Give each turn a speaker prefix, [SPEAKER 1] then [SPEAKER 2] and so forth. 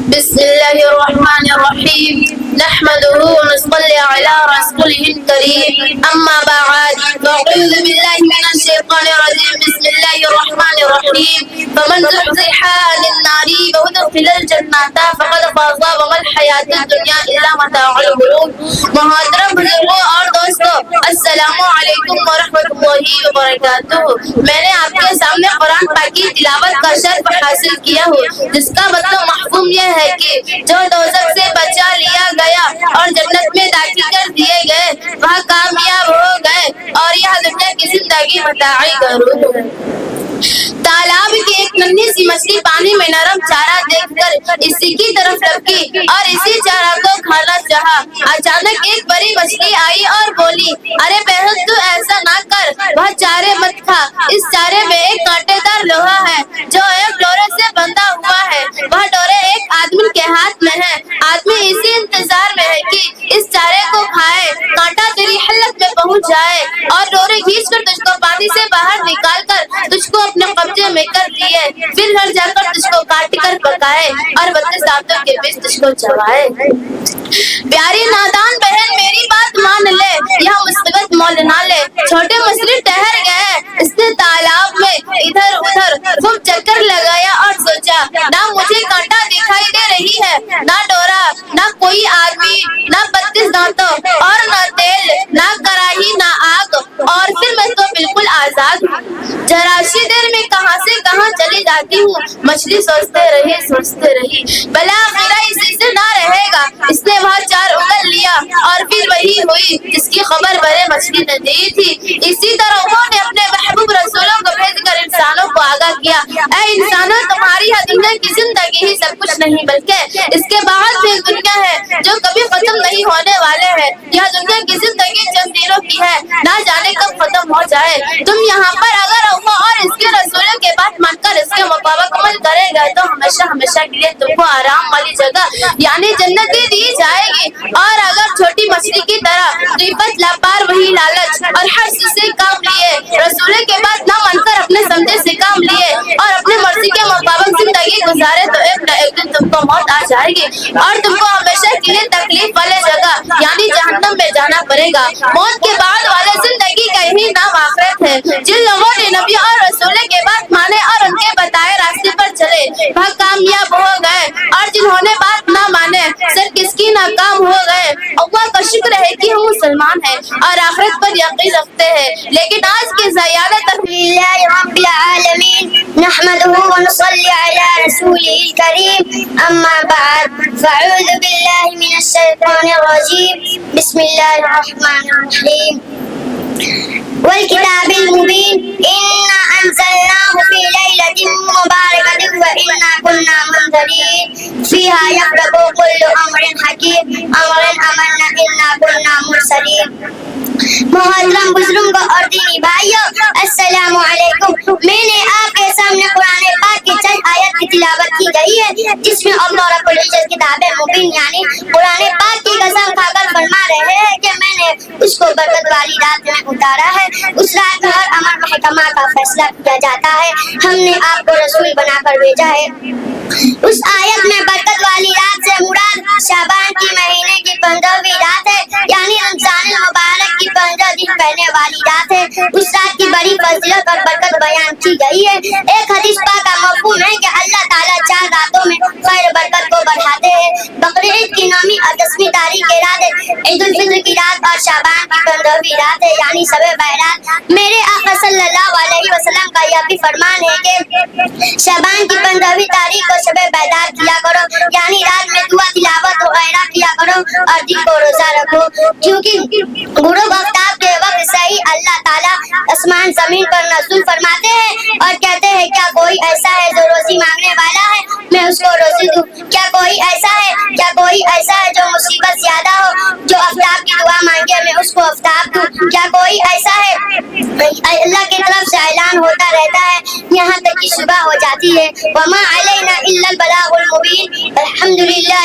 [SPEAKER 1] بسم الله الرحمن الرحيم نحمده ونصلي على رسوله الكريم أما بعد فأعوذ بالله من الشيطان الرجيم بسم الله الرحمن الرحيم فمن زحزح عن النار وأدخل الجنة فقد فاز وما الحياة الدنيا إلا متاع الغرور. محترم بزرگوں اور دوستوں، السلام علیکم ورحمۃ اللہ وبرکاتہ. میں نے آپ کے سامنے قرآن پاک کی تلاوت کا شرف حاصل کیا ہو، جس کا مطلب مفہوم یہ ہے کہ جو دوزخ سے بچا لیا گیا اور جنت میں داخل کر دیے گئے وہ کامیاب ہو گئے اور یہ دنیا کی زندگی متاع غرور ہے. تالاب کی ایک ننھی سی مچھلی پانی میں نرم چارہ دیکھ کر اسی کی طرف لپکی اور اسی چارہ کو کھانا چاہا. اچانک ایک بڑی مچھلی آئی اور بولی، ارے بہن تو ایسا نہ کر، وہ چارے مت کھا. اس چارے میں ایک کانٹے دار لوہا ہے جو ایک ڈورے سے بندھا ہوا ہے. وہ ڈورے ایک آدمی کے ہاتھ میں ہے. آدمی اسی انتظار میں ہے کہ اس چارے کو کھائے، کانٹا تیری حلق میں پہنچ جائے اور ڈورے کھینچ کر تجھ کو پانی سے باہر نکال کر تجھ کو اپنے قبضے میں کر لیے، پھر گھر جا کر تجھ کو کاٹ کر پکائے اور 32 دانتوں کے بیچ تجھ کو چبائے. پیاری نادان بہن میری بات مان لے، یہ مصیبت مول نہ لے. چھوٹے مچھلی ٹہر گئے. اس نے تالاب میں ادھر ادھر خوب چکر لگایا اور سوچا، نہ مجھے کانٹا دکھائی دے رہی ہے، نہ ڈورا، نہ کوئی آدمی، نہ 32 دانتوں اور نہ تیل، نہ کڑاہی، نہ آگ، اور پھر میں تو بالکل آزاد ہوں. ذرا سی دیر میں کہاں سے کہاں چلی جاتی ہوں. مچھلی سوچتے رہی بلاخر اسی سے نہ رہے گا. اس نے وہاں 4 انگل لیا اور پھر وہی ہوئی جس کی خبر بڑے مچھلی نے دی تھی. اسی طرح انہوں نے اپنے محبوب رسولوں کو بھیج کر انسانوں کو آگاہ کیا، اے انسانوں، تمہاری یہ دنیا کی زندگی ہی سب کچھ نہیں بلکہ اس کے بعد بھی دنیا ہے جو کبھی ختم نہیں ہونے والے ہیں. یہ دنیا کی زندگی چند دنوں کی ہے، نہ جانے کب ختم ہو جائے. تم یہاں پر اگر اللہ اور اس کے رسولوں کے بات مان کر اس کے مطابق عمل کرے گا تو ہمیشہ کے لیے تم کو آرام والی جگہ یعنی جنت دی جائے گی. اور اگر چھوٹی مچھلی کی طرح غیبت، لاپرواہی، لالچ اور حرص سے کام لیے، رسولوں کے بات نہ مان کر اپنے سمجھے سے کام لیے اور اپنے مرضی کے مطابق زندگی گزارے تو ایک نہ ایک دن تم کو موت آ جائے گی اور تم کو ہمیشہ کے لیے تکلیف والے جگہ یعنی جہنم میں جانا پڑے گا. موت کے بعد والے زندگی کا ہی نام آخرت ہے. جن لوگوں نے نبی اور رسولوں کے بات مانے اور ان کے بتائے راستے پر چلے وہ کامیاب ہو گئے، اور جنہوں نے بات نہ مانے سر کس کی ناکام ہو گئے. اللہ کا شکر ہے کہ ہم مسلمان ہیں اور آخرت پر یقین رکھتے ہیں. لیکن آج کے زیادہ تر
[SPEAKER 2] لله رب العالمين نحمده ونصلي على رسوله الكريم أما بعد فأعوذ بالله من الشيطان الرجيم بسم الله الرحمن الرحيم والكتاب المبين إنا أنزلناه في ليلة مباركة وإنا كنا منذرين فيها يفرق كل أمر حكيم أمرا أمرنا إنا كنا مرسلين. محترم بزرگوں اور دینی بھائیوں، السلام علیکم. میں نے آپ کے سامنے قرآن پاک کی چند آیت کی تلاوت کی گئی ہے جس میں اللہ رب العزت کتاب مبین یعنی قرآن پاک کی قسم کھا کر فرما رہے ہیں کہ میں نے اس کو برکت والی رات میں اتارا ہے. اس رات میں ہر امر محکمہ کا فیصلہ کیا جاتا ہے. ہم نے آپ کو رسول بنا کر بھیجا ہے. اس آیت میں برکت والی رات سے مراد شعبان کی مہینے کی 15ویں رات ہے یعنی رمضان المبارک کی 15 دن پہلے والی رات ہے. اس رات کی بڑی فضیلت اور برکت بیان کی گئی ہے. ایک حدیث پاک کا مفہوم ہے کہ اللہ تعالیٰ 4 راتوں میں خیر برکت کو بڑھاتے ہیں. بقرعید کی 9ویں اور 10ویں تاریخ کی رات ہے. عید الفطر کی رات اور شعبان کی 15ویں رات ہے یعنی شب برات. میرے آقا صلی اللہ علیہ وسلم کا یہ بھی فرمان ہے کہ شعبان کی 15ویں تاریخ کو شب بیدار کیا کرو یعنی رات میں دعا، تلاوت وغیرہ کیا کرو اور دن کو روزہ رکھو، کیونکہ غروب آفتاب کے وقت سے ہی اللہ تعالیٰ آسمان زمین پر نزول فرماتے ہیں اور کہتے ہیں کیا کوئی ایسا ہے جو روزی مانگنے والا ہے میں اس کو روزی دوں. کیا کوئی ایسا ہے جو مصیبت زیادہ ہو جو آفتاب کی دعا مانگے میں اس کو آفتاب دوں. کیا کوئی ایسا ہے. اللہ کی طرف سے اعلان ہوتا رہتا ہے یہاں تک کہ صبح ہو جاتی ہے. وما علینا الا البلاغ المبین. الحمدللہ